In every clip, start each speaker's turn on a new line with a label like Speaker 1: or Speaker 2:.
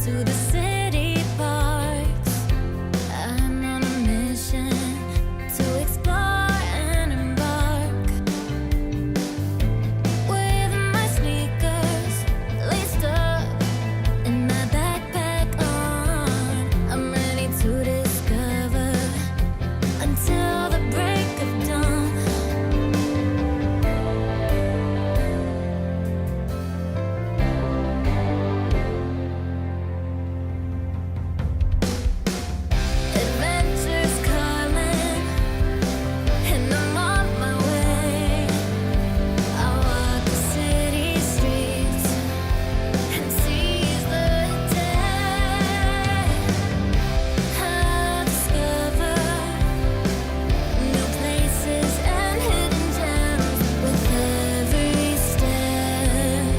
Speaker 1: to the city parks. I'm on a mission to explore and embark. With my sneakers laced up and my backpack on, I'm ready to discover until the break of dawn. Adventures calling, and I'm on my way. I walk the city streets and seize the day. I discover new places and hidden gems with every step.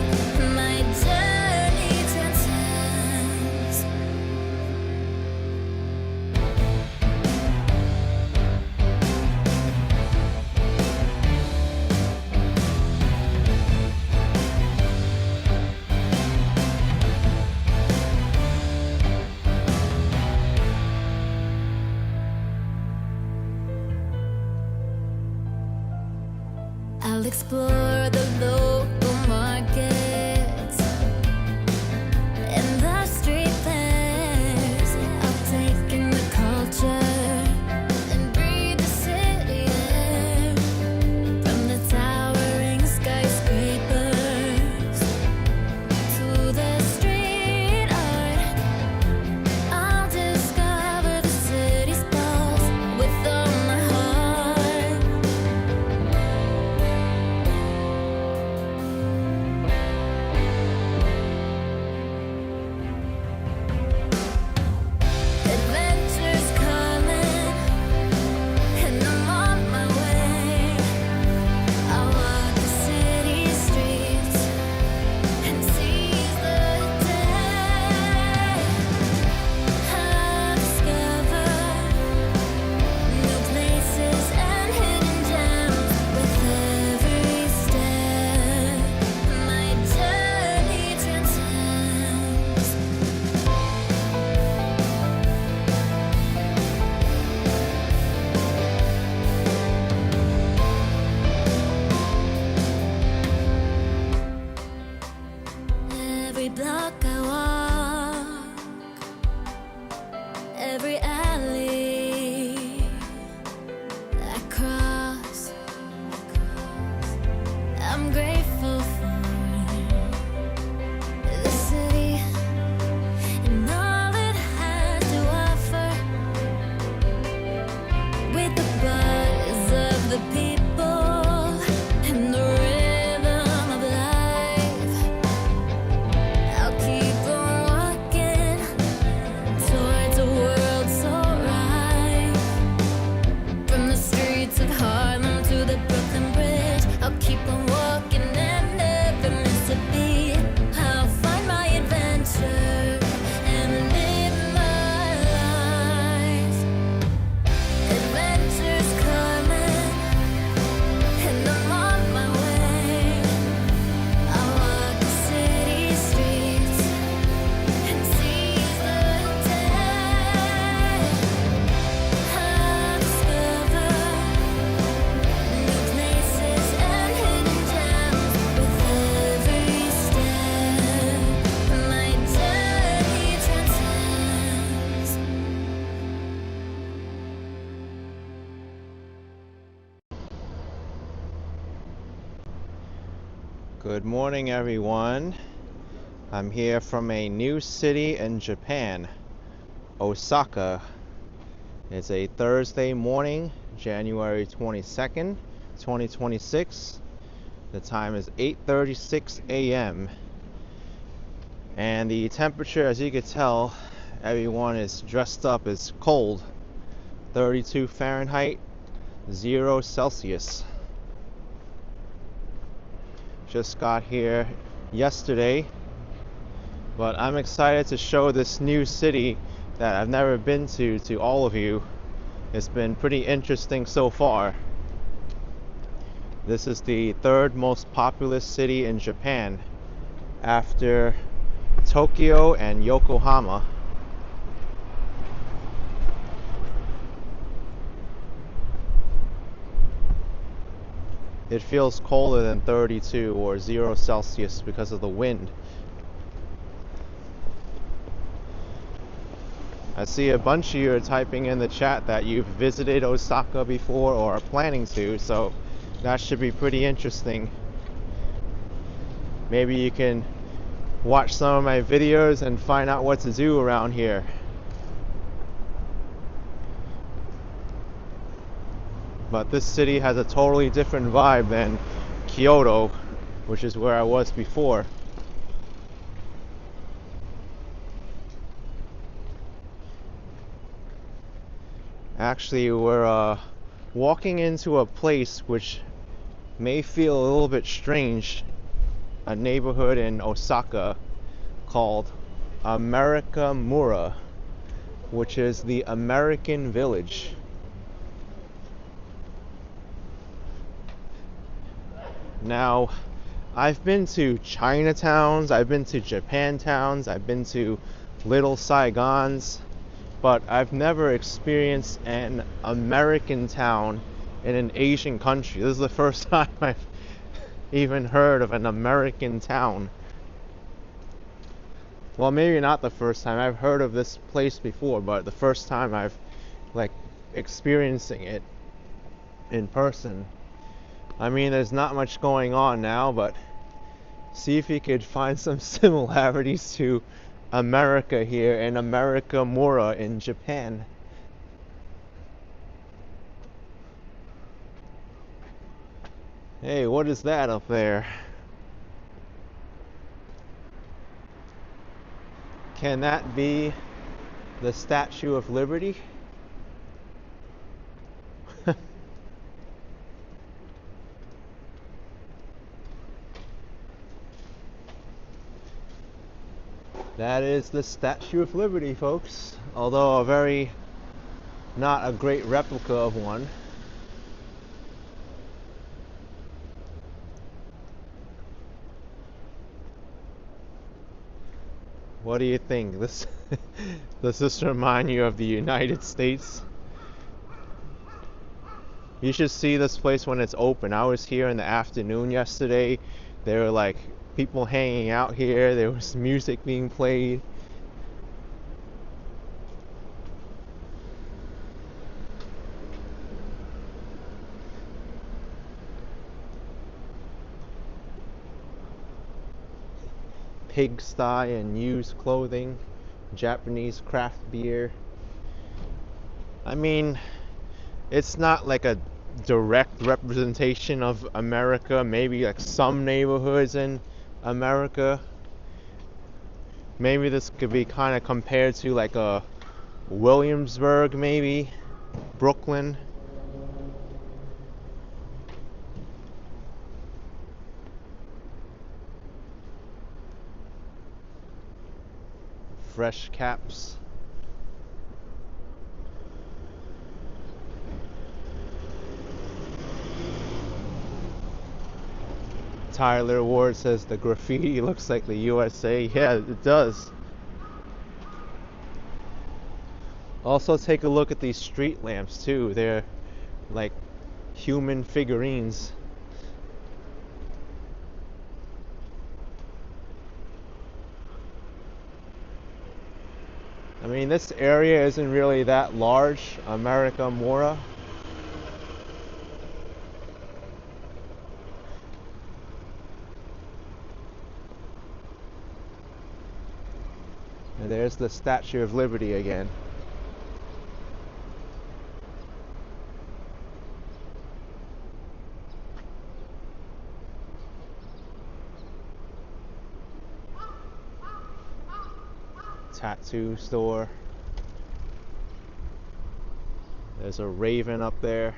Speaker 1: My journey transcends. I'll explore the local markets and the street fairs. I'll take in the culture and breathe the city air. From the towering skyscrapers to the street art, I'll discover the city's pulse with all my heart. Adventures calling, and I'm on my way. I walk the city streets and seize the day. I discover new places and hidden gems with every step. My journey transcends. Every block I walk, every alley I cross, I'm grateful for the city and all it has to offer. With the buzz of the people and the rhythm of life, I'll keep on walking towards a world so right. From the streets of Harlem to the Brooklyn Bridge, I'll keep on walking and never miss a beat. I'll find my adventure and live my life. Adventures calling, and I'm on my way. I walk the city streets and seize the day. I discover new places and hidden gems with every step. My journey transcends.
Speaker 2: Good morning, everyone. I'm here from a new city in Japan, Osaka. It's a Thursday morning, January 22nd, 2026. The time is 8:36 a.m. And the temperature, as you can tell, everyone is dressed up. It's cold. 32 Fahrenheit, 0 Celsius. Just got here yesterday, but I'm excited to show this new city that I've never been to all of you. It's been pretty interesting so far. This is the third most populous city in Japan after Tokyo and Yokohama. It feels colder than 32 or 0 Celsius because of the wind. I see a bunch of you are typing in the chat that you've visited Osaka before or are planning to, so that should be pretty interesting. Maybe you can watch some of my videos and find out what to do around here. But this city has a totally different vibe than Kyoto, which is where I was before. Actually, we're walking into a place which may feel a little bit strange, a neighborhood in Osaka called Mura, which is the American Village. Now, I've been to Chinatowns, I've been to Japantowns, I've been to Little Saigons, but I've never experienced an American town in an Asian country. This is the first time I've even heard of an American town. Well, maybe not the first time. I've heard of this place before, but the first time I've experiencing it in person. I mean, there's not much going on now, but see if you could find some similarities to America here and America Mura in Japan. Hey, what is that up there? Can that be the Statue of Liberty? That is the Statue of Liberty, folks. Although not a great replica of one. What do you think? Does this remind you of the United States? You should see this place when it's open. I was here in the afternoon yesterday. There were people hanging out here. There was music being played. Pigsty and used clothing, Japanese craft beer. I mean, it's not like a direct representation of America. Maybe some neighborhoods in America. Maybe this could be kind of compared to a Williamsburg, maybe Brooklyn. Fresh caps. Tyler Ward says the graffiti looks like the USA. Yeah, it does. Also, take a look at these street lamps too. They're like human figurines. I mean, this area isn't really that large, America Mura. And there's the Statue of Liberty again. Tattoo store. There's a raven up there.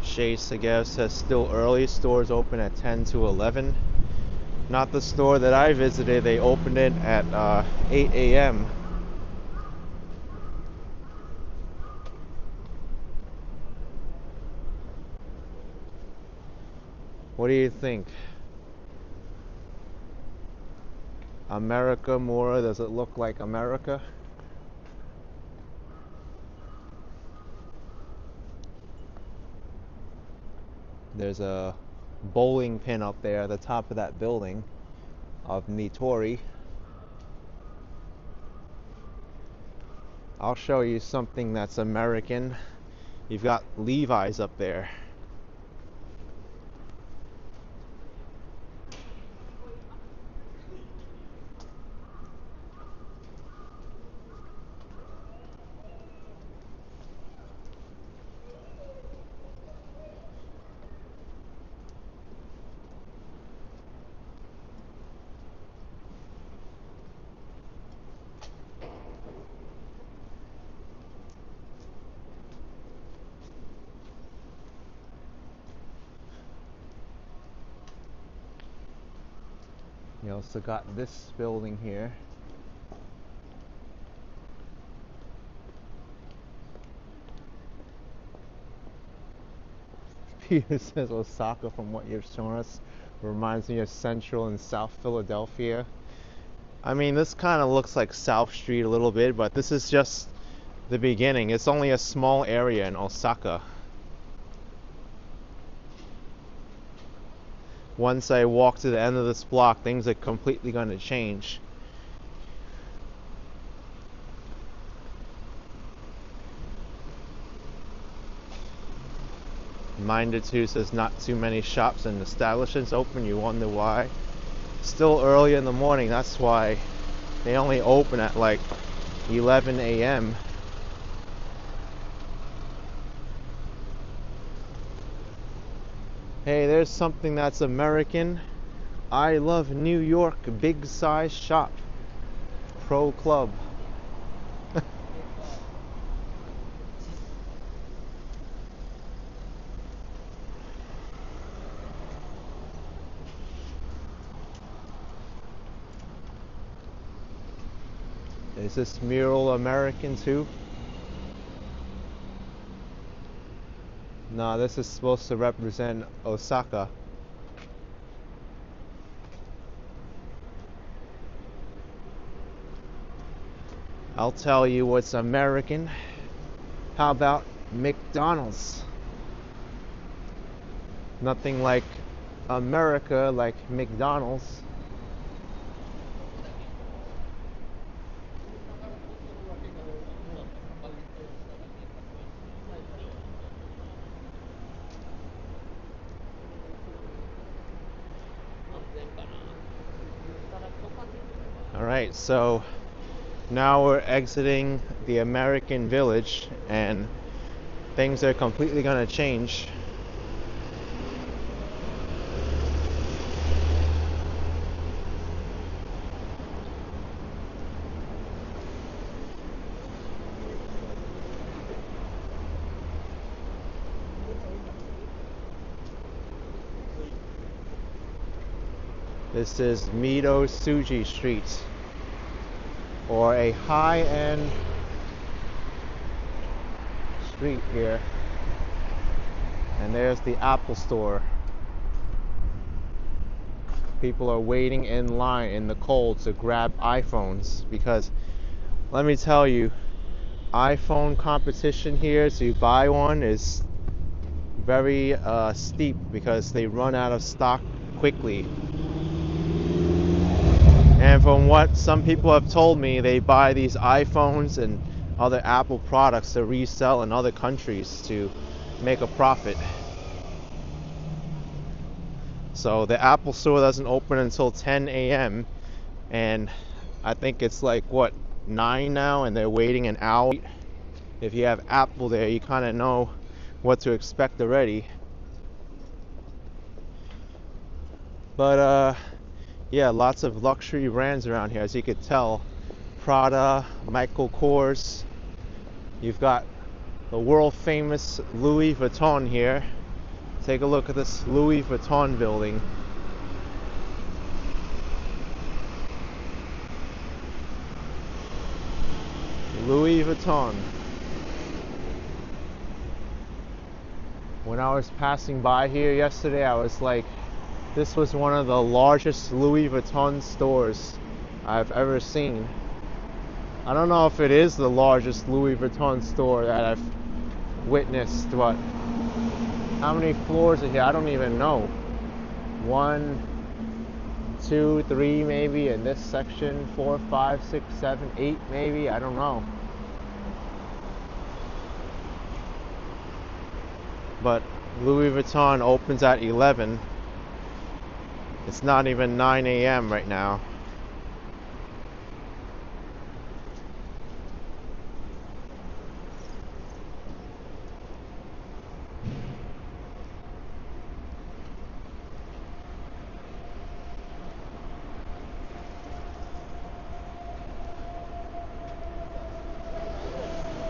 Speaker 2: Shay Segev says still early, stores open at 10 to 11. Not the store that I visited. They opened it at 8 a.m. What do you think? America, Mura, does it look like America? There's a bowling pin up there at the top of that building of Nitori. I'll show you something that's American. You've got Levi's up there. You also got this building here. Peter says Osaka, from what you've shown us, reminds me of Central and South Philadelphia. I mean, this kind of looks like South Street a little bit, but this is just the beginning. It's only a small area in Osaka. Once I walk to the end of this block, things are completely going to change. Minder 2 says not too many shops and establishments open. You wonder why. Still early in the morning, that's why they only open at like 11 a.m. Hey, there's something that's American. I love New York, big size shop. Pro Club. Is this mural American too? No, this is supposed to represent Osaka. I'll tell you what's American. How about McDonald's? Nothing like America like McDonald's. Alright, so now we're exiting the American village and things are completely gonna change. This is Mido Suji Street, or a high-end street here. And there's the Apple Store. People are waiting in line in the cold to grab iPhones because, let me tell you, iPhone competition here to buy one is very steep because they run out of stock quickly. And from what some people have told me, they buy these iPhones and other Apple products to resell in other countries to make a profit. So the Apple Store doesn't open until 10 a.m. and I think it's like, what, 9 now, and they're waiting an hour. If you have Apple there, you kind of know what to expect already. But yeah, lots of luxury brands around here, as you could tell. Prada, Michael Kors. You've got the world famous Louis Vuitton here. Take a look at this Louis Vuitton building. Louis Vuitton. When I was passing by here yesterday, I was like, this was one of the largest Louis Vuitton stores I've ever seen. I don't know if it is the largest Louis Vuitton store that I've witnessed, but how many floors are here? I don't even know. 1, 2, 3 maybe in this section, 4, 5, 6, 7, 8 maybe, I don't know. But Louis Vuitton opens at 11. It's not even 9 a.m. right now.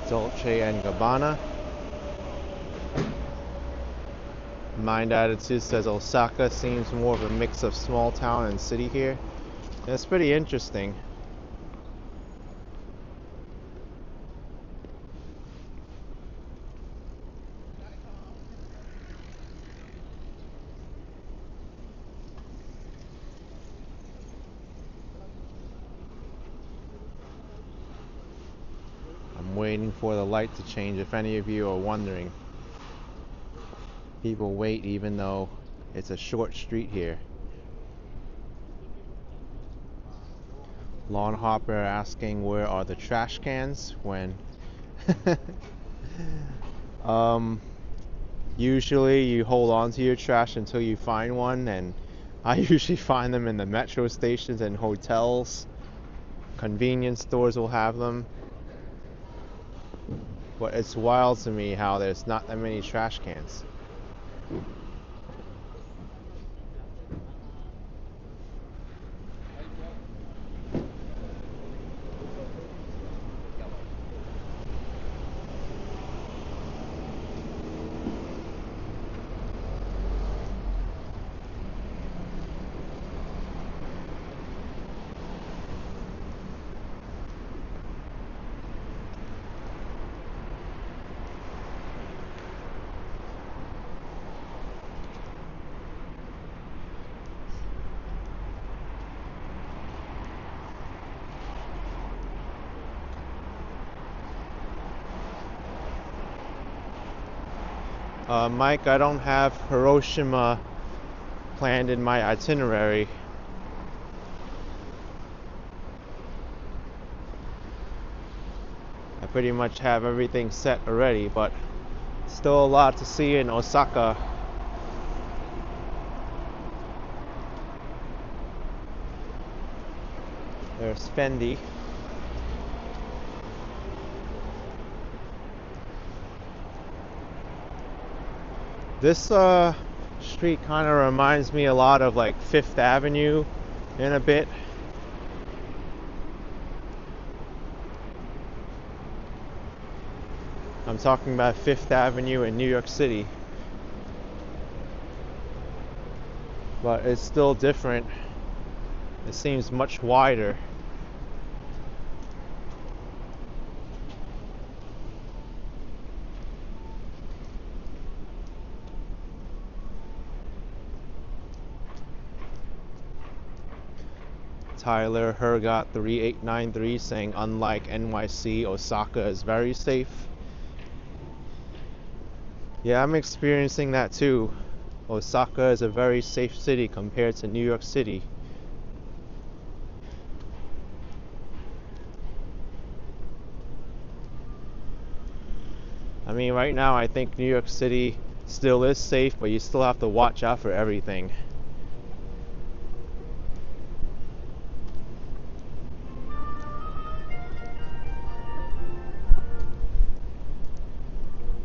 Speaker 2: Dolce and Gabbana. Mind Attitude says Osaka seems more of a mix of small town and city here. That's pretty interesting. I'm waiting for the light to change if any of you are wondering. People wait even though it's a short street here. Lawn hopper asking where are the trash cans when usually you hold on to your trash until you find one, and I usually find them in the metro stations and hotels. Convenience stores will have them. But it's wild to me how there's not that many trash cans. Mike, I don't have Hiroshima planned in my itinerary. I pretty much have everything set already, but still a lot to see in Osaka. There's Fendi. This street kind of reminds me a lot of like Fifth Avenue in a bit. I'm talking about Fifth Avenue in New York City. But it's still different. It seems much wider. Tyler Hergot 3893 saying unlike NYC, Osaka is very safe. Yeah, I'm experiencing that too. Osaka is a very safe city compared to New York City. I mean, right now I think New York City still is safe, but you still have to watch out for everything.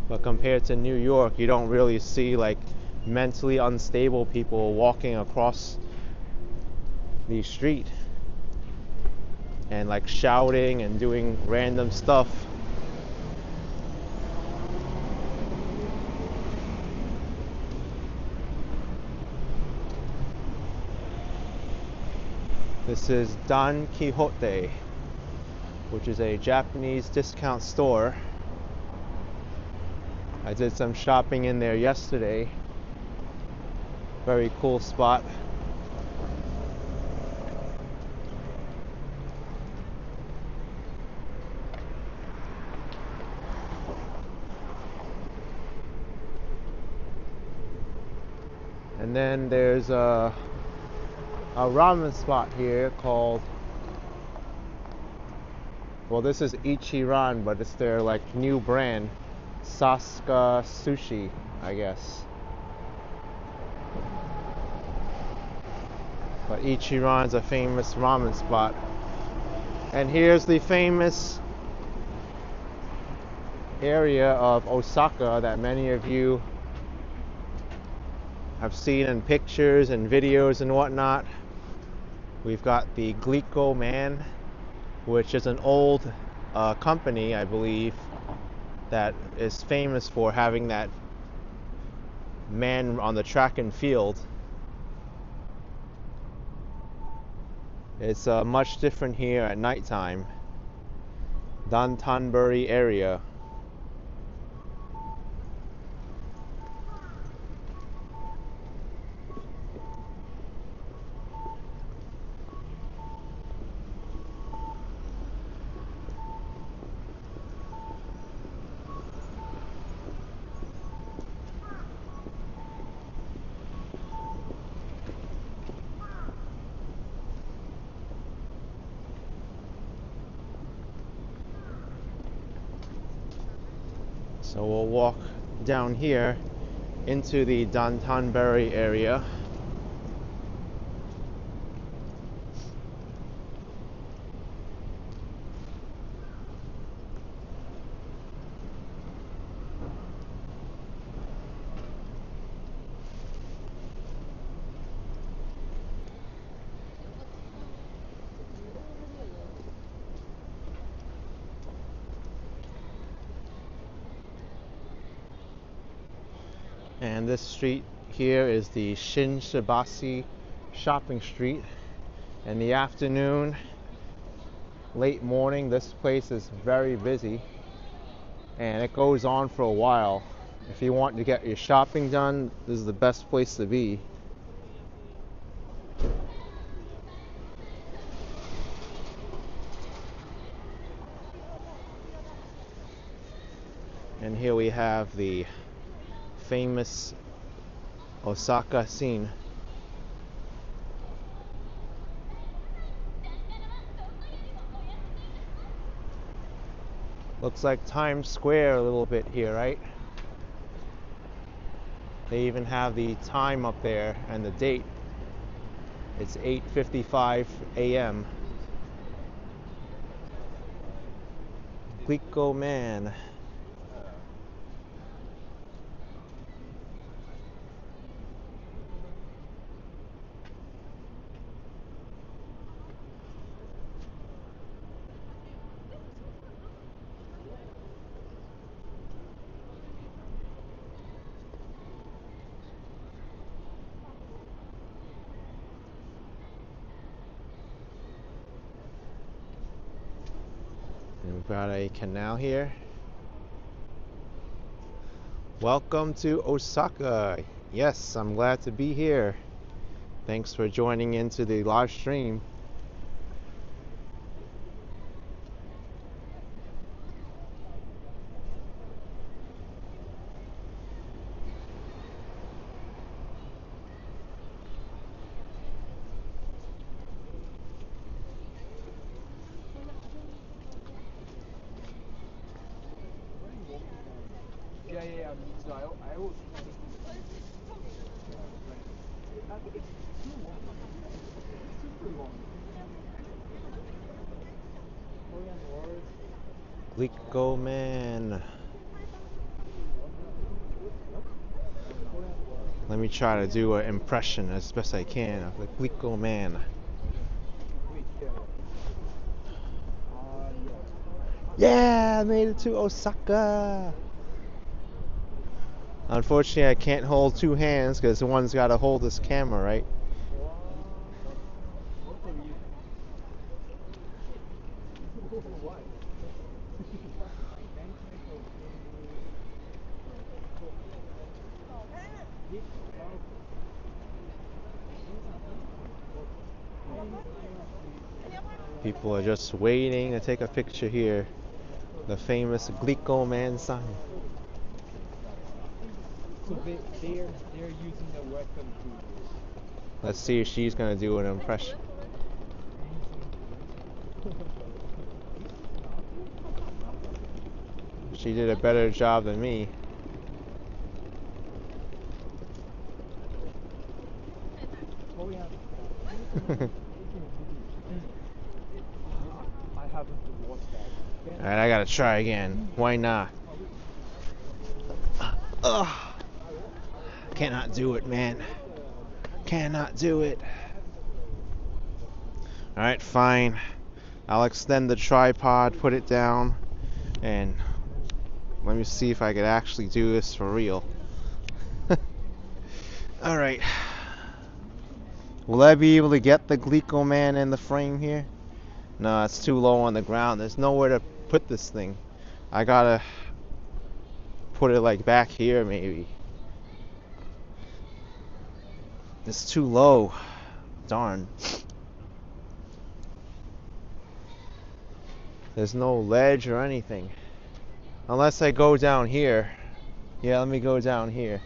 Speaker 2: But compared to New York, you don't really see like mentally unstable people walking across the street and like shouting and doing random stuff. This is Don Quijote. which is a Japanese discount store. I did some shopping in there yesterday. Very cool spot. And then there's a ramen spot here called, well, this is Ichiran, but it's their like new brand, Osaka Sushi, I guess. But Ichiran's a famous ramen spot. And here's the famous area of Osaka that many of you have seen in pictures and videos and whatnot. We've got the Glico Man, which is an old company, I believe, that is famous for having that man on the track and field. It's much different here at nighttime. Dotonbori area. So we'll walk down here into the Dotonbori area. And this street here is the Shinsaibashi shopping street. In the afternoon, late morning, this place is very busy and it goes on for a while. If you want to get your shopping done, this is the best place to be. And here we have the famous Osaka scene. Looks like Times Square a little bit here, right? They even have the time up there and the date. It's 8:55 a.m. Glico Man. And we've got a canal here. Welcome to Osaka. Yes, I'm glad to be here. Thanks for joining into the live stream. Glico Man. Let me try to do an impression as best I can of the Glico Man. Yeah, I made it to Osaka. Unfortunately, I can't hold two hands because one's got to hold this camera, right? People are just waiting to take a picture here. The famous Glico Man sign.
Speaker 3: So they're using the weapon to.
Speaker 2: Let's see if she's gonna do an impression. She did a better job than me.
Speaker 3: Oh yeah. I haven't watched that.
Speaker 2: Alright, I gotta try again. Why not? Ugh. Cannot do it, man. Cannot do it. Alright, fine. I'll extend the tripod, put it down, and let me see if I could actually do this for real. Alright. Will I be able to get the Glico Man in the frame here? No, it's too low on the ground. There's nowhere to put this thing. I gotta put it like back here maybe. It's too low. Darn. There's no ledge or anything. Unless I go down here. Yeah, let me go down here.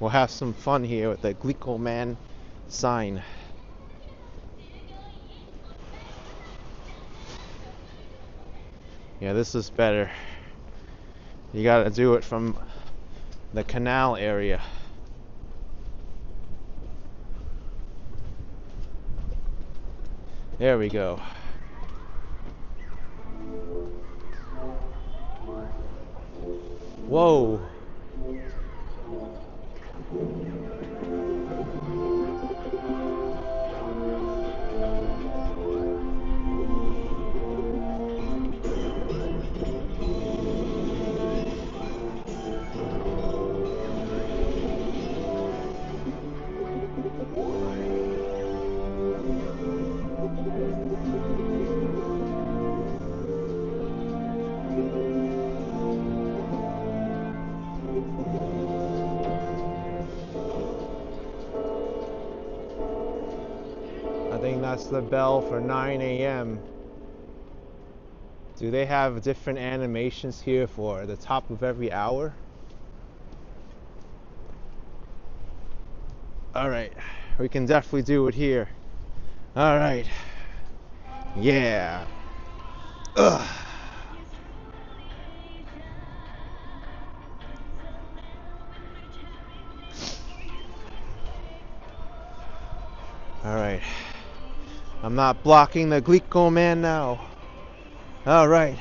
Speaker 2: We'll have some fun here with the Glico Man sign. Yeah, this is better. You gotta do it from the canal area. There we go. Whoa. I think that's the bell for 9 a.m. Do they have different animations here for the top of every hour? Alright, we can definitely do it here. Alright. Yeah. Ugh. Alright. I'm not blocking the Glico Man now. Alright.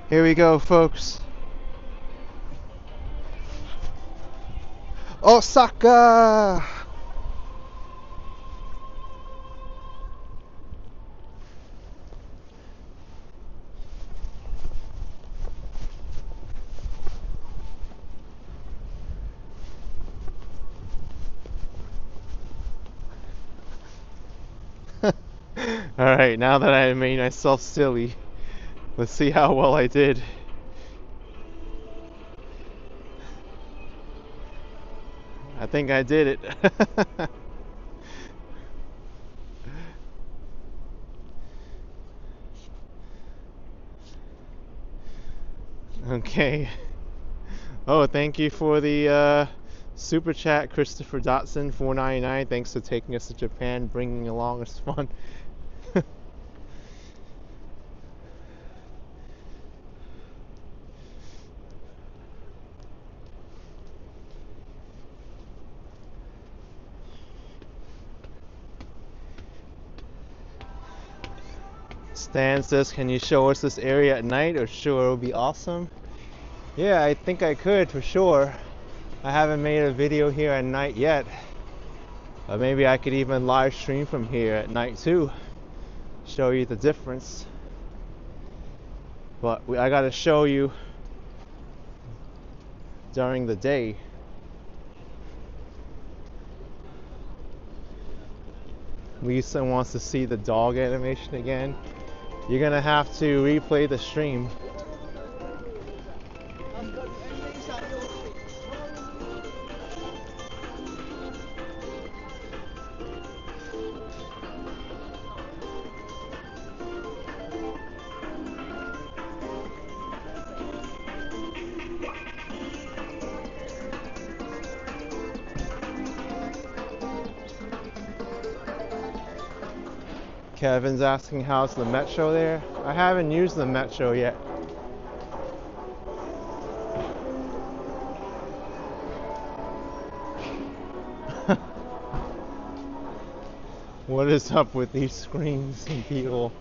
Speaker 2: Here we go, folks. Osaka! Alright, now that I made myself silly, let's see how well I did. I think I did it. Okay. Oh, thank you for the super chat, Christopher Dotson 499. Thanks for taking us to Japan, bringing along us fun. Stan says, can you show us this area at night? Or sure, it would be awesome. Yeah, I think I could for sure. I haven't made a video here at night yet. But maybe I could even live stream from here at night too. Show you the difference. But I gotta show you during the day. Lisa wants to see the dog animation again. you're gonna have to replay the stream. Kevin's asking how's the metro there. I haven't used the metro yet. What is up with these screens and people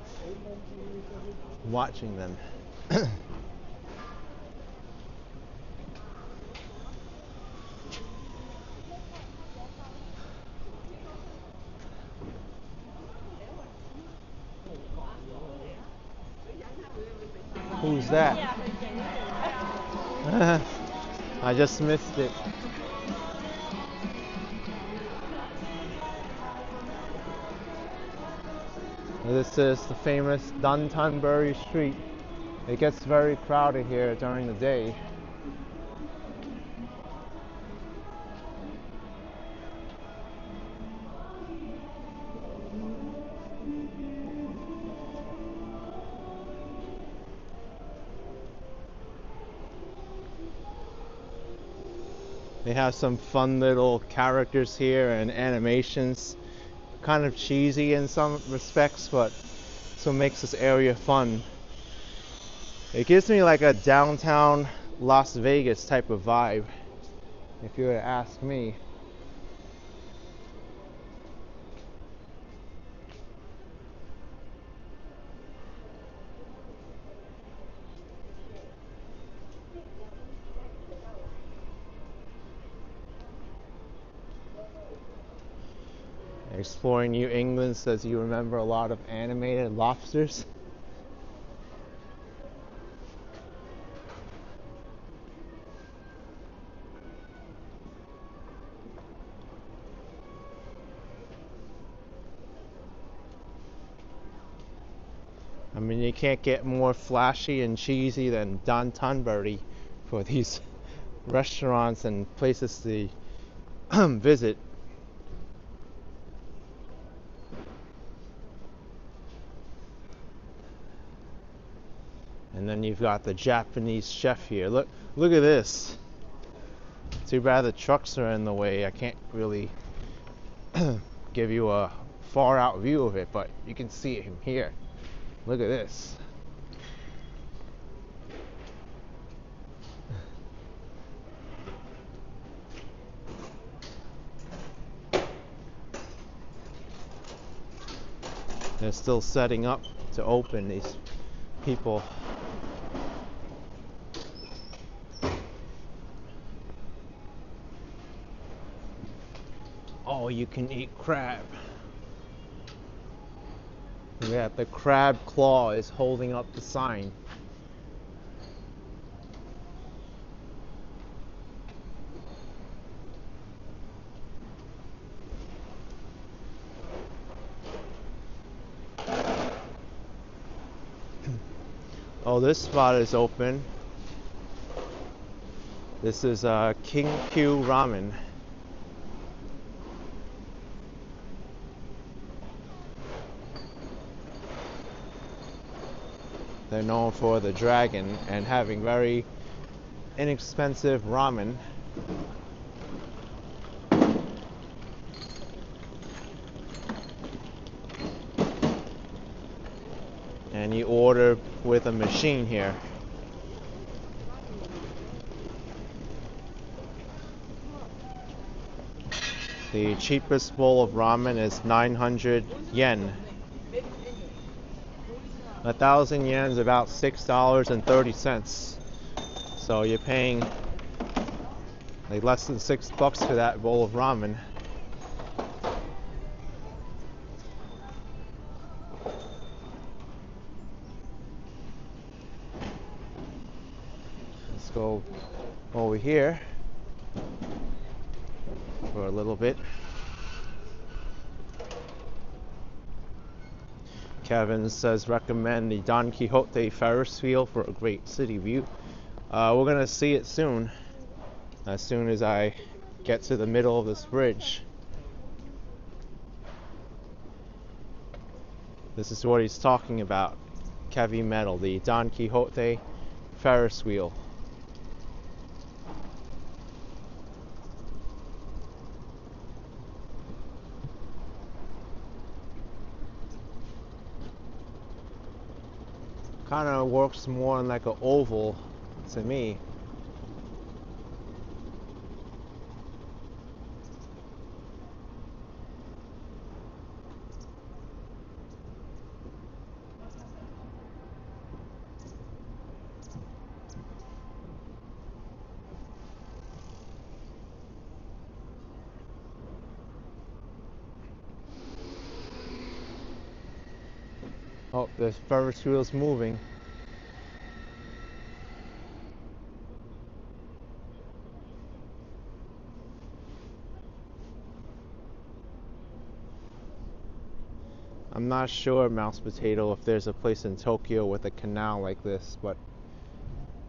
Speaker 2: watching them? Who's that? I just missed it. This is the famous Dotonbori street. It gets very crowded here during the day. They have some fun little characters here and animations. Kind of cheesy in some respects, but so makes this area fun. It gives me like a downtown Las Vegas type of vibe, if you were to ask me. Exploring New England says you remember a lot of animated lobsters. I mean, you can't get more flashy and cheesy than Dotonbori for these restaurants and places to visit. And then you've got the Japanese chef here. Look at this. Too bad the trucks are in the way. I can't really give you a far out view of it, but you can see it from here. Look at this. They're still setting up to open, these people. Oh, you can eat crab. Yeah, the crab claw is holding up the sign. Oh, this spot is open. This is King Q Ramen. They're known for the dragon and having very inexpensive ramen. And you order with a machine here. The cheapest bowl of ramen is 900 yen. 1,000 yen is about $6.30. So you're paying like less than $6 for that bowl of ramen. Let's go over here for a little bit. Kevin says recommend the Don Quixote Ferris wheel for a great city view. We're gonna see it soon as I get to the middle of this bridge. This is what he's talking about. Heavy metal, the Don Quixote Ferris wheel. Kind of works more like an oval to me. Oh, the Ferris wheel's moving. I'm not sure, Mouse Potato, if there's a place in Tokyo with a canal like this, but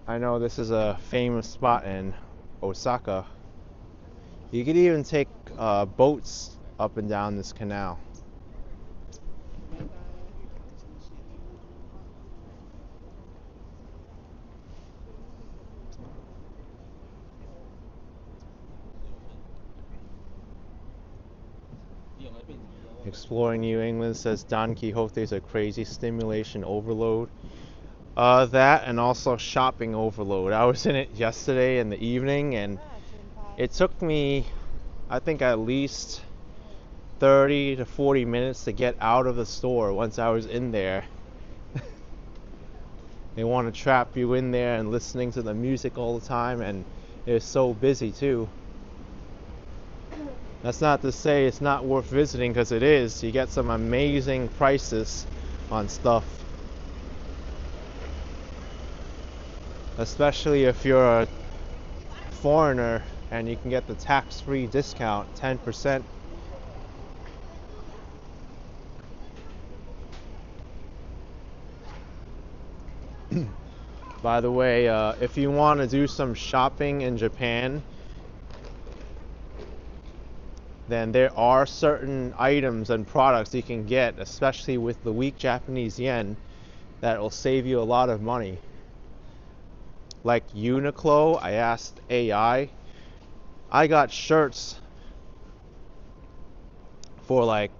Speaker 2: I know this is a famous spot in Osaka. You could even take boats up and down this canal. Exploring New England says Don Quixote is a crazy stimulation overload. That and also shopping overload. I was in it yesterday in the evening and it took me, I think, at least 30 to 40 minutes to get out of the store once I was in there. They want to trap you in there and listening to the music all the time, and it's so busy too. That's not to say it's not worth visiting, because it is. You get some amazing prices on stuff. Especially if you're a foreigner and you can get the tax-free discount, 10%. By the way, if you want to do some shopping in Japan, then there are certain items and products you can get, especially with the weak Japanese yen, that will save you a lot of money. Like Uniqlo, I asked AI. I got shirts for like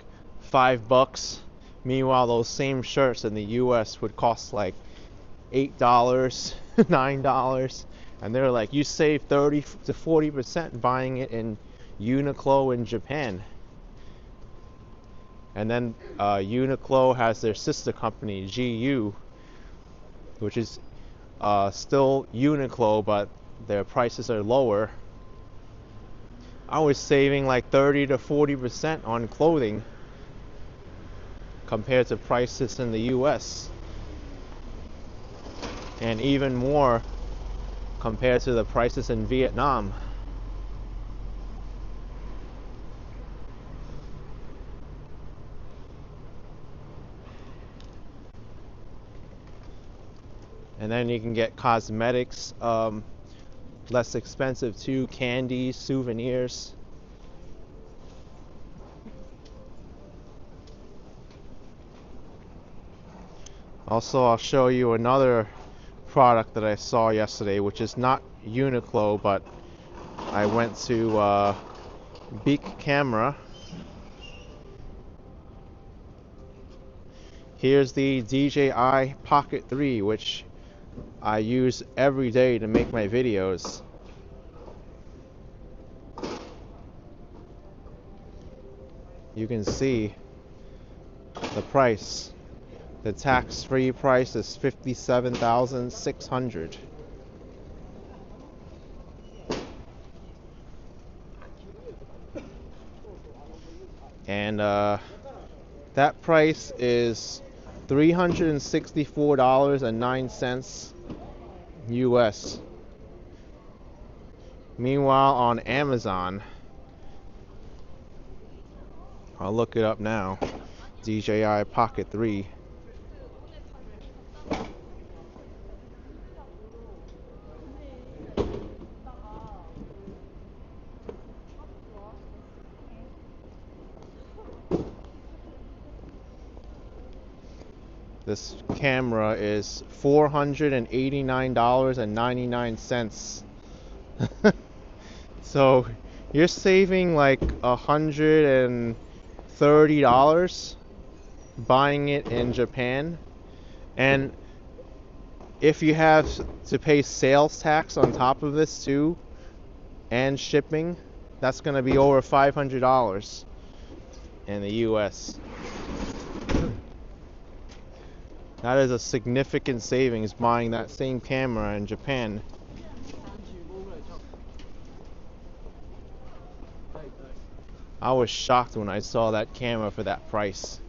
Speaker 2: $5. Meanwhile, those same shirts in the US would cost like $8, $9. And they're like, you save 30 to 40% buying it in Uniqlo in Japan. And then Uniqlo has their sister company, GU, which is still Uniqlo, but their prices are lower. I was saving like 30 to 40% on clothing compared to prices in the US, and even more compared to the prices in Vietnam. And then you can get cosmetics, less expensive too, candies, souvenirs. Also, I'll show you another product that I saw yesterday, which is not Uniqlo, but I went to Beak Camera. Here's the DJI Pocket 3, which I use every day to make my videos. You can see the price. The tax-free price is $57,600. And that price is $364.09 US. Meanwhile, on Amazon, I'll look it up now, DJI Pocket 3, this camera is $489.99. So you're saving like $130 buying it in Japan. And if you have to pay sales tax on top of this too, and shipping, that's going to be over $500 in the US. That is a significant savings buying that same camera in Japan. I was shocked when I saw that camera for that price.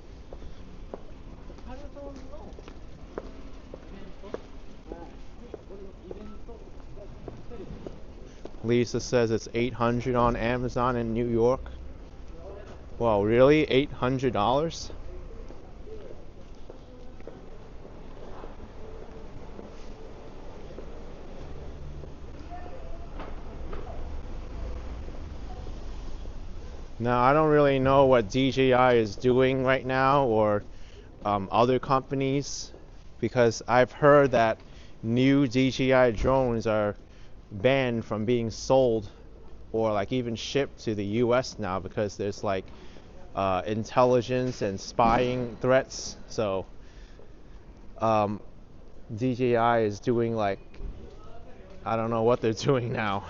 Speaker 2: Lisa says it's $800 on Amazon in New York. Wow, really? $800? Now, I don't really know what DJI is doing right now, or other companies, because I've heard that new DJI drones are banned from being sold or like even shipped to the US now, because there's like intelligence and spying threats. So DJI is doing like, I don't know what they're doing now.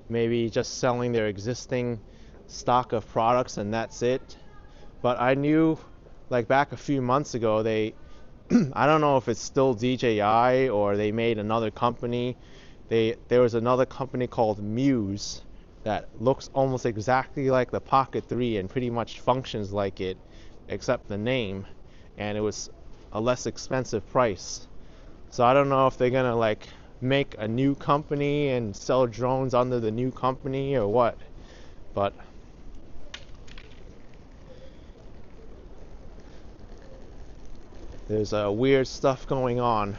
Speaker 2: Maybe just selling their existing stock of products and that's it. But I knew like back a few months ago they I don't know if it's still DJI or they made another company. There was another company called Muse that looks almost exactly like the Pocket 3 and pretty much functions like it except the name, and it was a less expensive price. So I don't know if they're gonna like make a new company and sell drones under the new company or what, but there's weird stuff going on.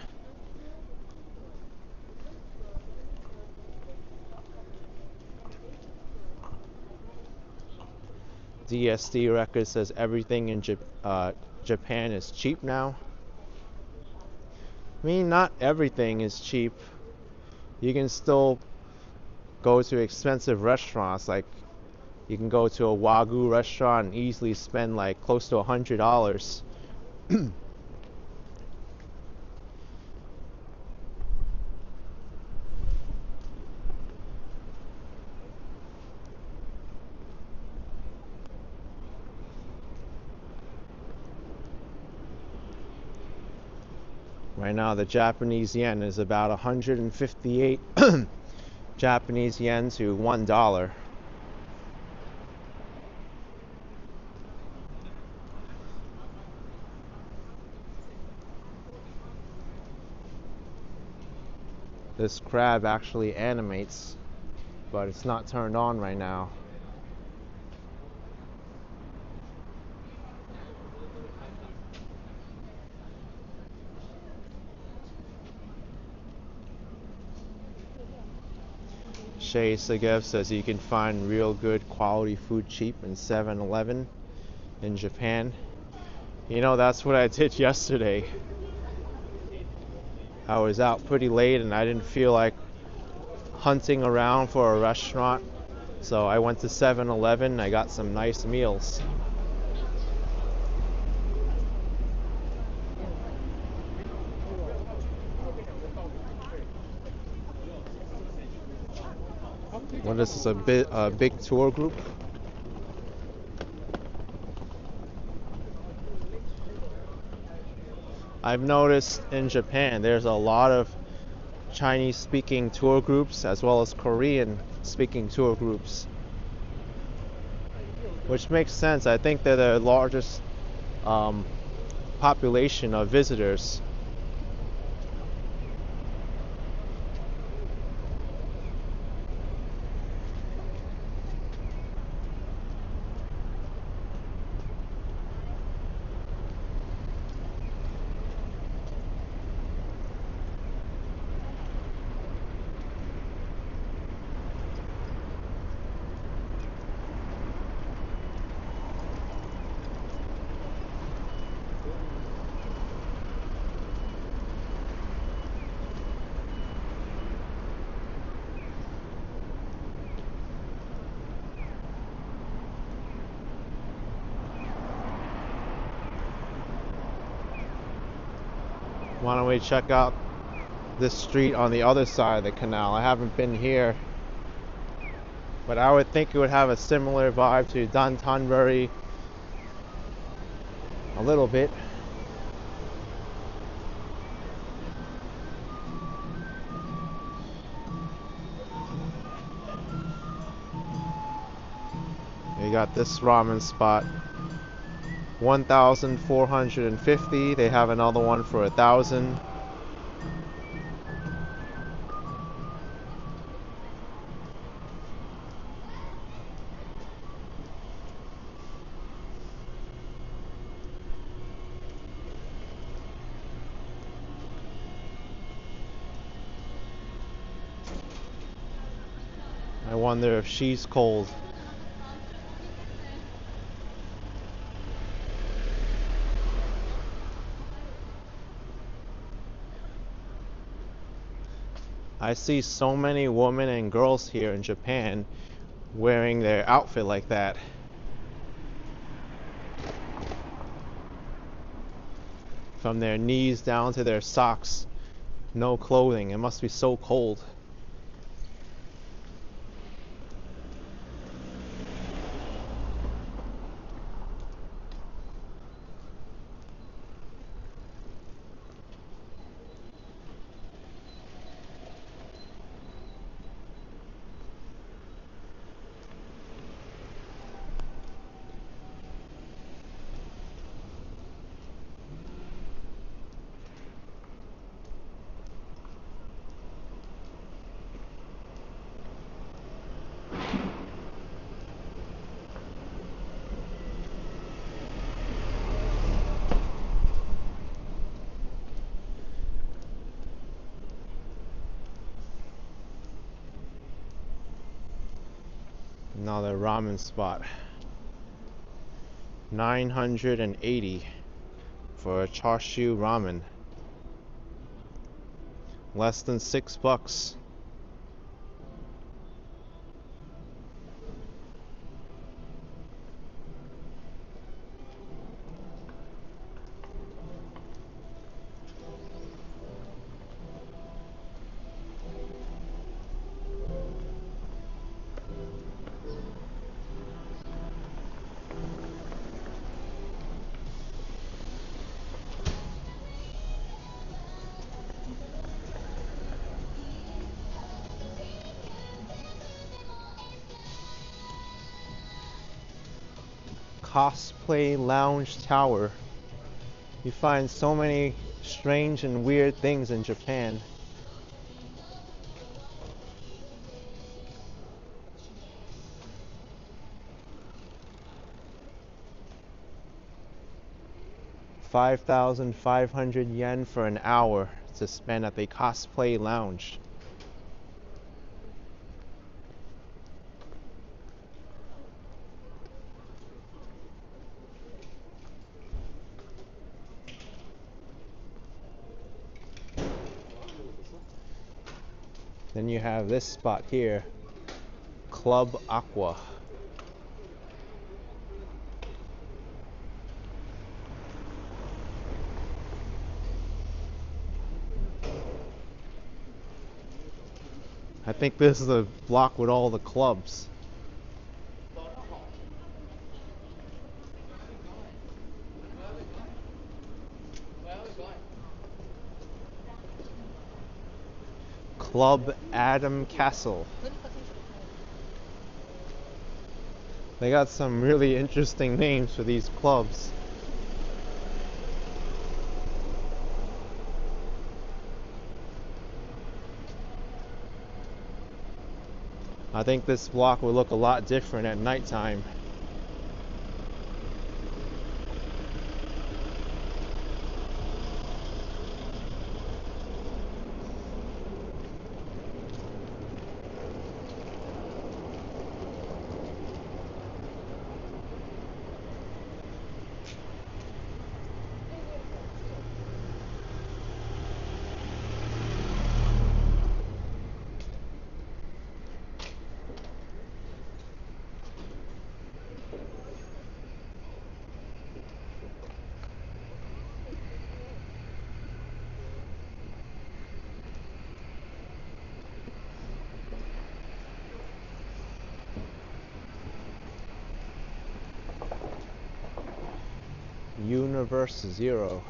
Speaker 2: DSD Records says everything in Japan is cheap now. I mean, not everything is cheap. You can still go to expensive restaurants. Like, you can go to a Wagyu restaurant and easily spend like close to $100. Right now, the Japanese yen is about 158 Japanese yen to $1. This crab actually animates, but it's not turned on right now. Shay Segev says you can find real good quality food cheap in 7-Eleven in Japan. You know, that's what I did yesterday. I was out pretty late and I didn't feel like hunting around for a restaurant. So I went to 7-Eleven and I got some nice meals. What is this, a big tour group? I've noticed in Japan there's a lot of Chinese speaking tour groups as well as Korean speaking tour groups, which makes sense. I think they're the largest population of visitors. Why don't we check out this street on the other side of the canal? I haven't been here, but I would think it would have a similar vibe to Dotonbori a little bit. You got this ramen spot, 1,450. They have another one for 1,000. I wonder if she's cold. I see so many women and girls here in Japan wearing their outfit like that. From their knees down to their socks, no clothing. It must be so cold. Another ramen spot. 980 for a chashu ramen. Less than $6. Cosplay lounge tower. You find so many strange and weird things in Japan. $5,500 for an hour to spend at the cosplay lounge. Then you have this spot here, Club Aqua. I think this is a block with all the clubs. Club Adam Castle. They got some really interesting names for these clubs. I think this block will look a lot different at nighttime. Universe Zero.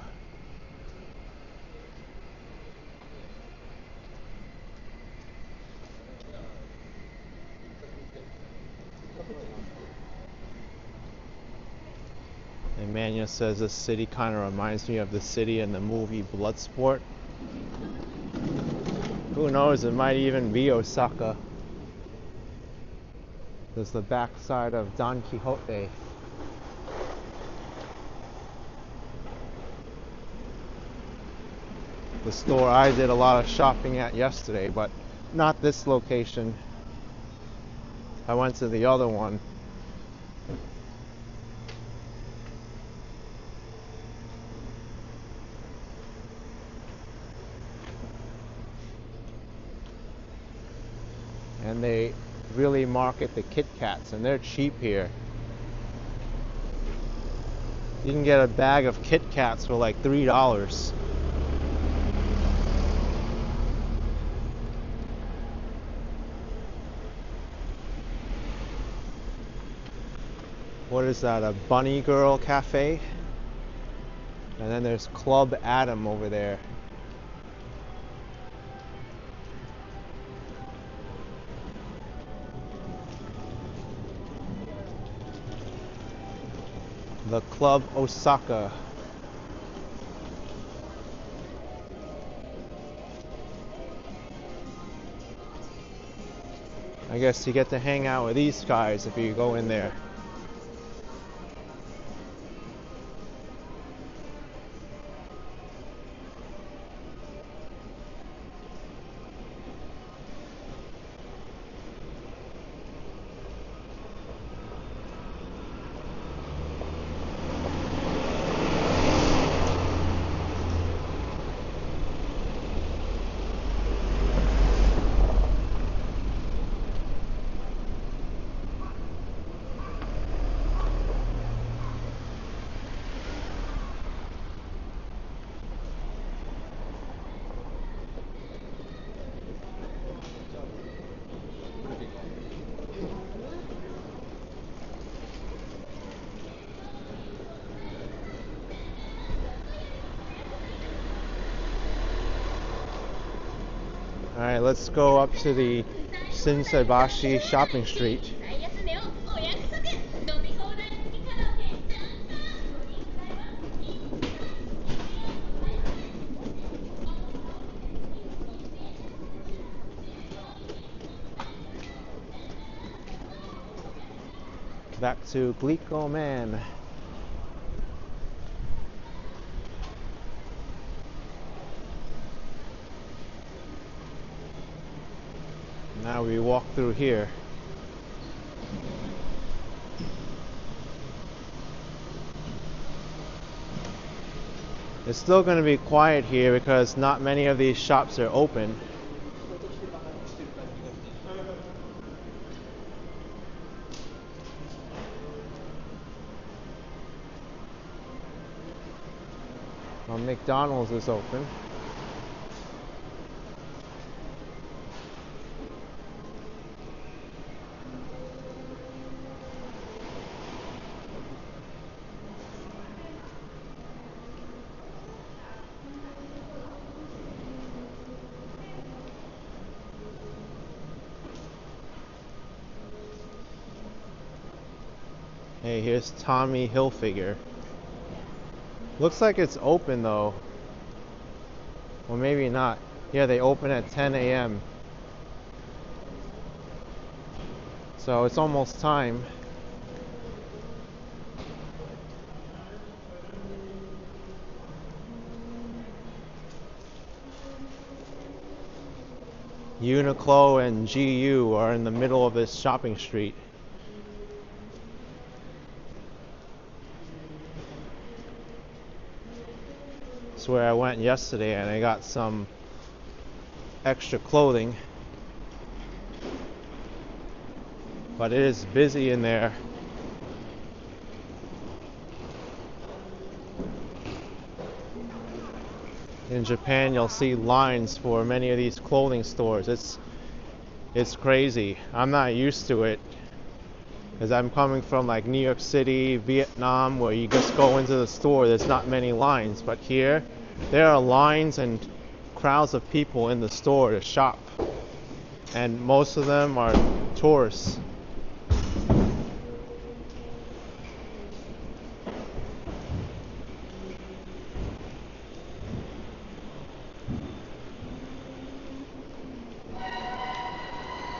Speaker 2: Emmanuel says this city kind of reminds me of the city in the movie Bloodsport. Who knows, it might even be Osaka. There's the backside of Don Quixote. The store I did a lot of shopping at yesterday, but not this location. I went to the other one. And they really market the Kit Kats, and they're cheap here. You can get a bag of Kit Kats for like $3. What is that, a Bunny Girl Cafe? And then there's Club Adam over there. The Club Osaka. I guess you get to hang out with these guys if you go in there. Alright, let's go up to the Shinsaibashi shopping street. Back to Glico Man. Now we walk through here. It's still going to be quiet here because not many of these shops are open. Well, McDonald's is open. Hey, here's Tommy Hilfiger. Looks like it's open though. Well, maybe not. Yeah, they open at 10 a.m. So it's almost time. Uniqlo and GU are in the middle of this shopping street. It's where I went yesterday and I got some extra clothing. But it is busy in there. In Japan, you'll see lines for many of these clothing stores. It's crazy. I'm not used to it. Because I'm coming from like New York City, Vietnam, where you just go into the store, there's not many lines. But here, there are lines and crowds of people in the store to shop. And most of them are tourists.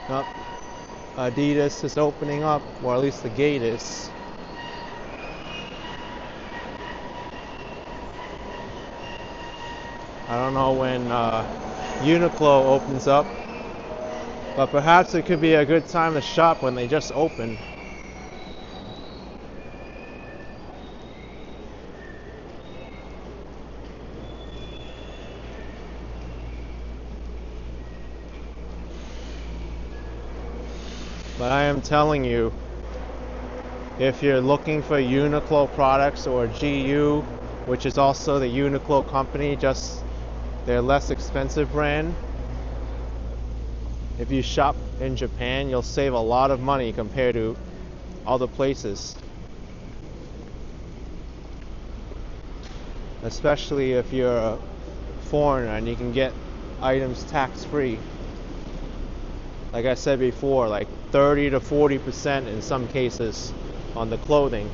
Speaker 2: Up. Adidas is opening up, or at least the gate is. I don't know when Uniqlo opens up, but perhaps it could be a good time to shop when they just open. But I am telling you, if you're looking for Uniqlo products or GU, which is also the Uniqlo company, just their less expensive brand, if you shop in Japan, you'll save a lot of money compared to other places. Especially if you're a foreigner and you can get items tax-free. Like I said before, like 30 to 40% in some cases on the clothing.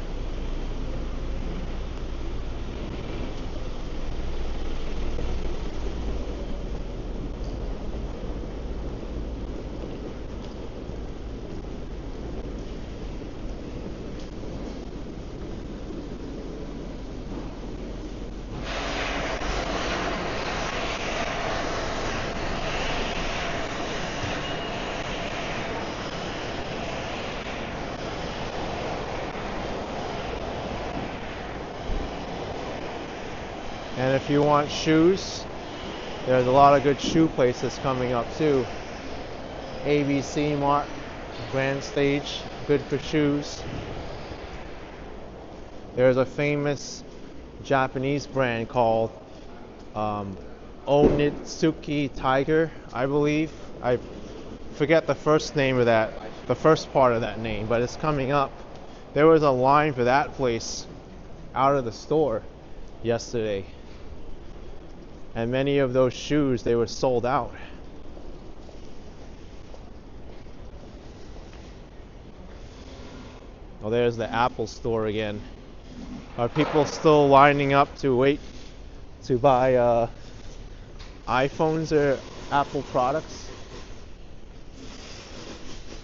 Speaker 2: And if you want shoes, there's a lot of good shoe places coming up too. ABC Mart, Grand Stage, good for shoes. There's a famous Japanese brand called Onitsuki Tiger, I believe. I forget the first name of that, the first part of that name, but it's coming up. There was a line for that place out of the store yesterday. And many of those shoes, they were sold out. Well, there's the Apple store again. Are people still lining up to wait to buy iPhones or Apple products?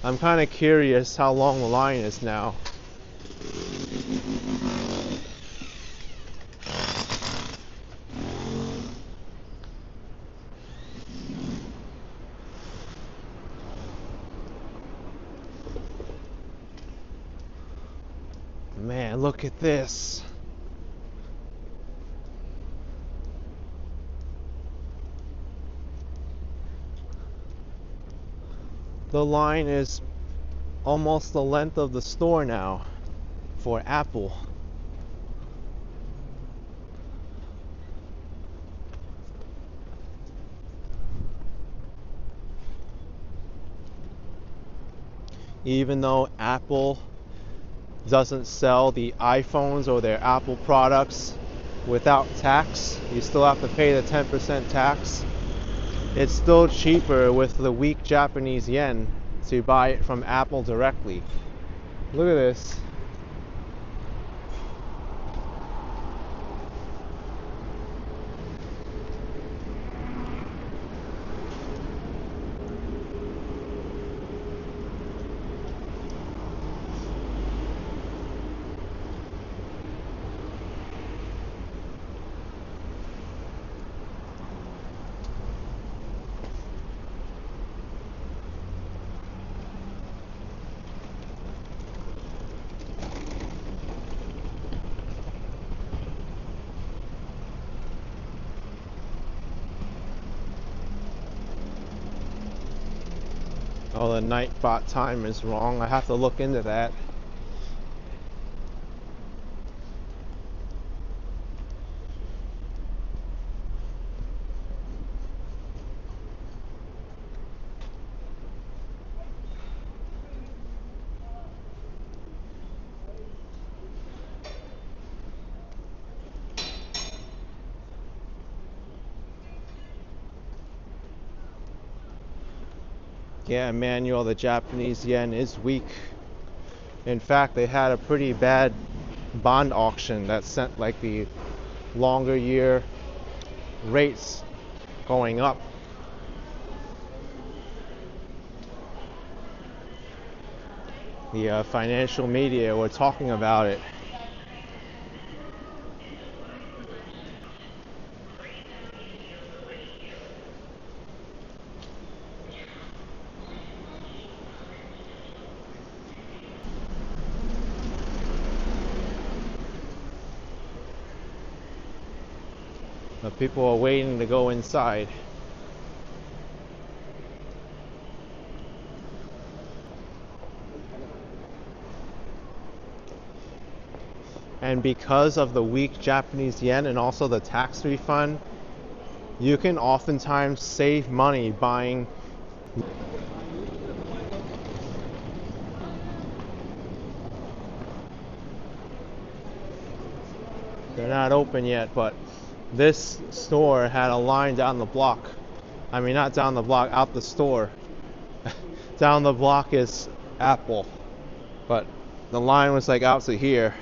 Speaker 2: I'm kind of curious how long the line is now. Man, look at this. The line is almost the length of the store now for Apple. Even though Apple doesn't sell the iPhones or their Apple products without tax, you still have to pay the 10% tax. It's still cheaper with the weak Japanese yen to buy it from Apple directly. Look at this. Oh, the Nightbot time is wrong. I have to look into that. Yeah, Emmanuel, the Japanese yen is weak. In fact, they had a pretty bad bond auction that sent like the longer year rates going up. The financial media were talking about it. But people are waiting to go inside. And because of the weak Japanese yen and also the tax refund, you can oftentimes save money buying. They're not open yet, but this store had a line down the block. I mean, not down the block, out the store. Down the block is Apple, but the line was like out to here.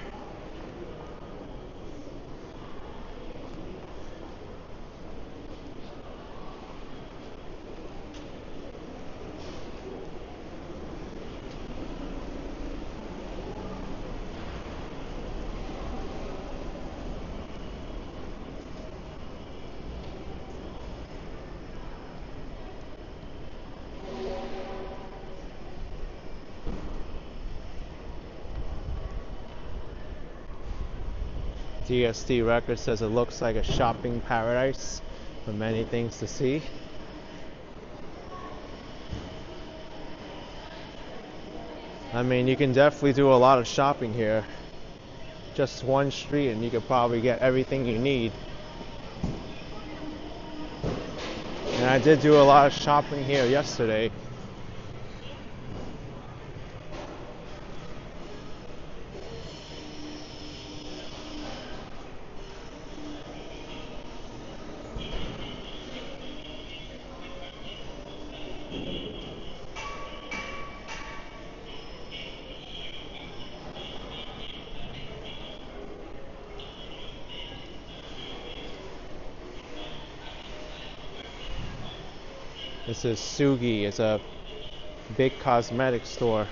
Speaker 2: DST Records says it looks like a shopping paradise with many things to see. I mean, you can definitely do a lot of shopping here. Just one street and you could probably get everything you need. And I did do a lot of shopping here yesterday. This is Sugi. It's a big cosmetic store.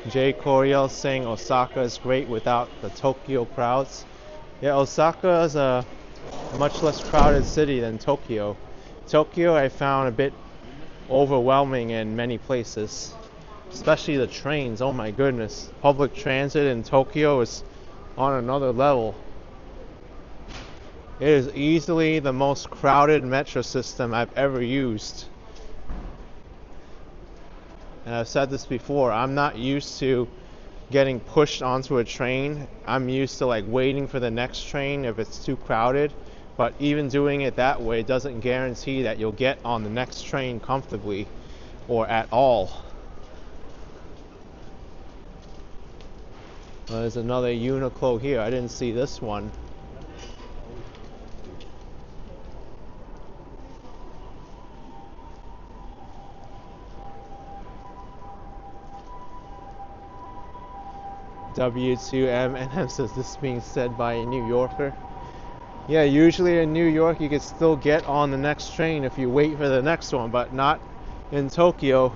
Speaker 2: Jay Coriel saying Osaka is great without the Tokyo crowds. Yeah, Osaka is a much less crowded city than Tokyo. Tokyo I found a bit overwhelming in many places, especially the trains. Oh my goodness, public transit in Tokyo is on another level. It is easily the most crowded metro system I've ever used. And I've said this before, I'm not used to getting pushed onto a train. I'm used to like waiting for the next train if it's too crowded. But even doing it that way doesn't guarantee that you'll get on the next train comfortably or at all. There's another Uniqlo here. I didn't see this one. W2M says this being said by a New Yorker. Yeah, usually in New York you can still get on the next train if you wait for the next one, but not in Tokyo.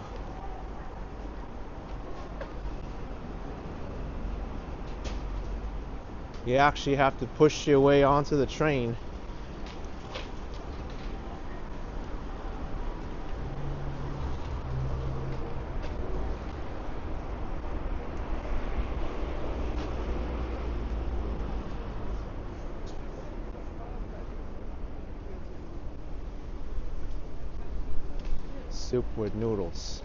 Speaker 2: You actually have to push your way onto the train. Soup with noodles.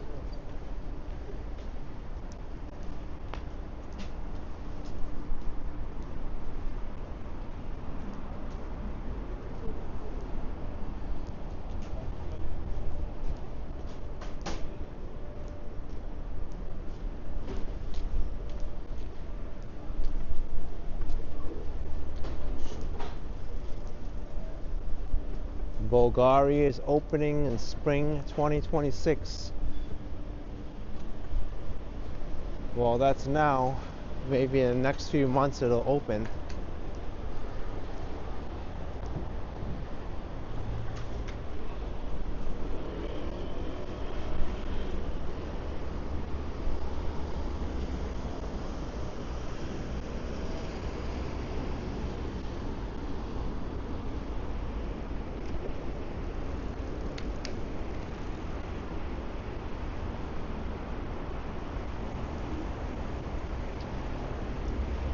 Speaker 2: Bulgaria is opening in spring 2026. Well, that's now. Maybe in the next few months it'll open.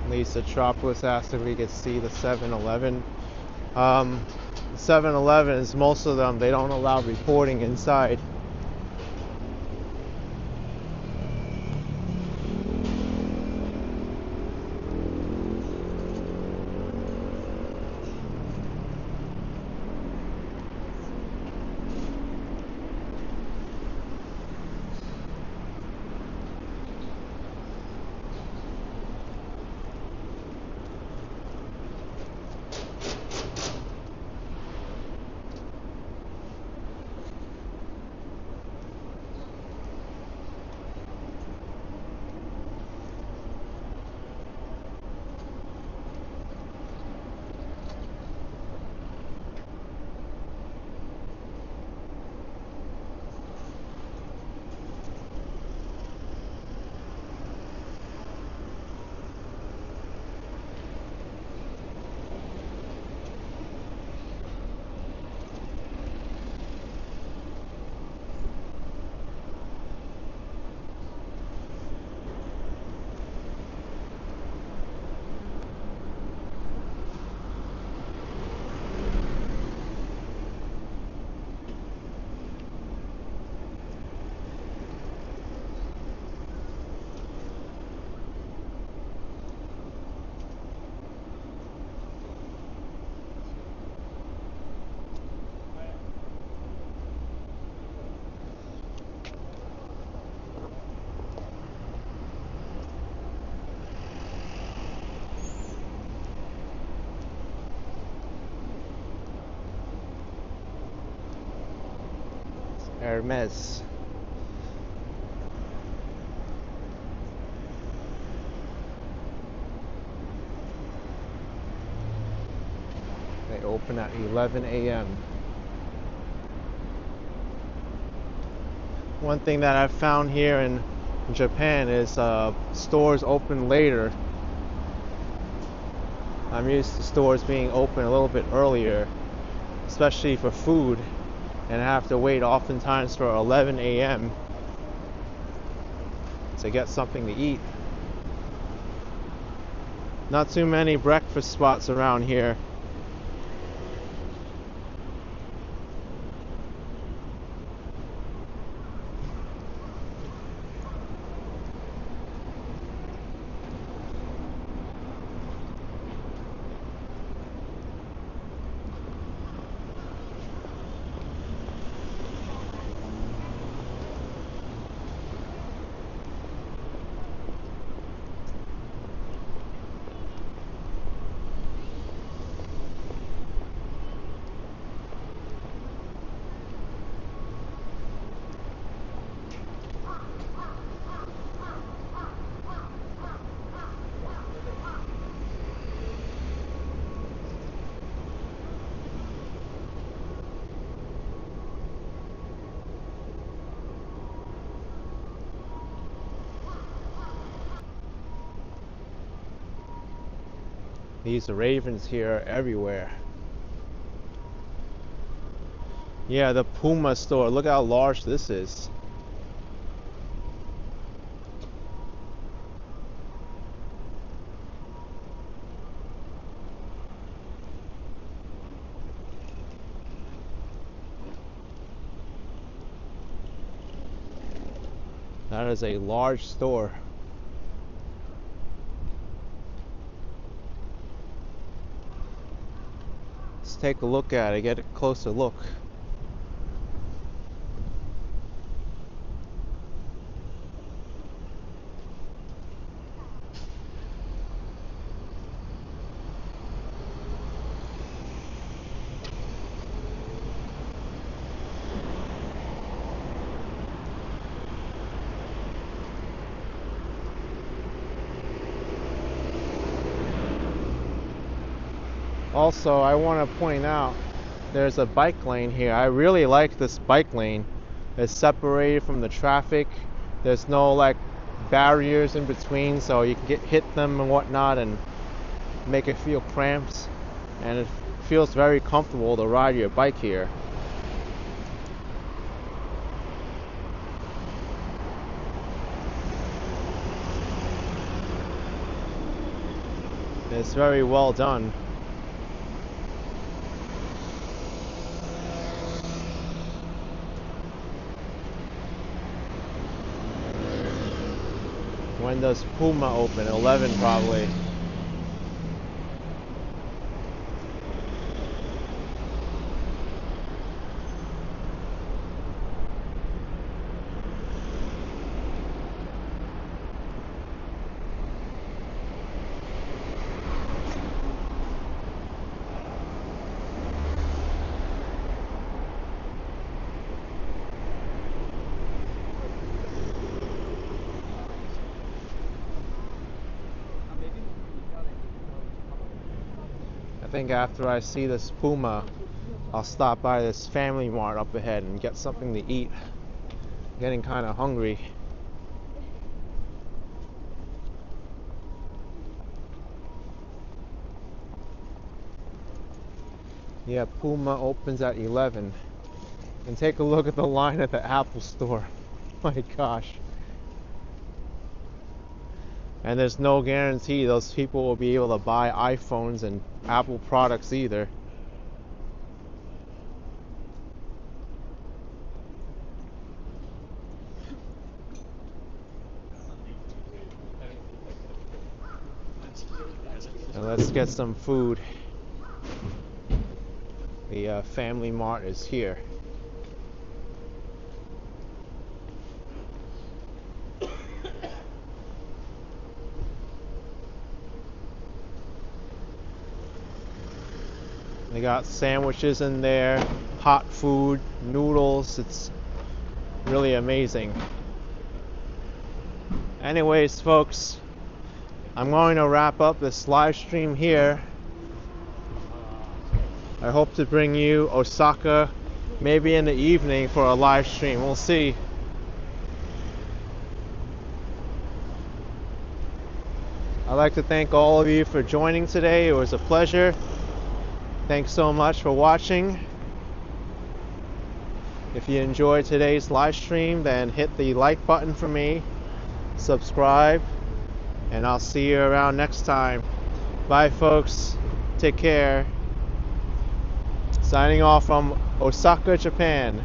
Speaker 2: Lisa Tropolis asked if we could see the 7-Eleven. 7-Elevens, most of them, they don't allow recording inside. Hermes. They open at 11 a.m. One thing that I've found here in Japan is stores open later. I'm used to stores being open a little bit earlier, especially for food, and I have to wait oftentimes for 11 a.m. to get something to eat. Not too many breakfast spots around here. These ravens here are everywhere. Yeah, the Puma store. Look how large this is. That is a large store. Let's take a look at it, get a closer look. Also, I want to point out there's a bike lane here. I really like this bike lane. It's separated from the traffic. There's no like barriers in between, so you can hit them and whatnot and make it feel cramped. And it feels very comfortable to ride your bike here. It's very well done. When does Puma open? 11 probably. I think after I see this Puma, I'll stop by this Family Mart up ahead and get something to eat. I'm getting kind of hungry. Yeah, Puma opens at 11. And take a look at the line at the Apple store. My gosh. And there's no guarantee those people will be able to buy iPhones and Apple products either. And let's get some food. The Family Mart is here. They got sandwiches in there, hot food, noodles. It's really amazing. Anyways, folks, I'm going to wrap up this live stream here. I hope to bring you Osaka maybe in the evening for a live stream. We'll see. I'd like to thank all of you for joining today. It was a pleasure. Thanks so much for watching. If you enjoyed today's live stream, then hit the like button for me, subscribe, and I'll see you around next time. Bye, folks. Take care. Signing off from Osaka, Japan.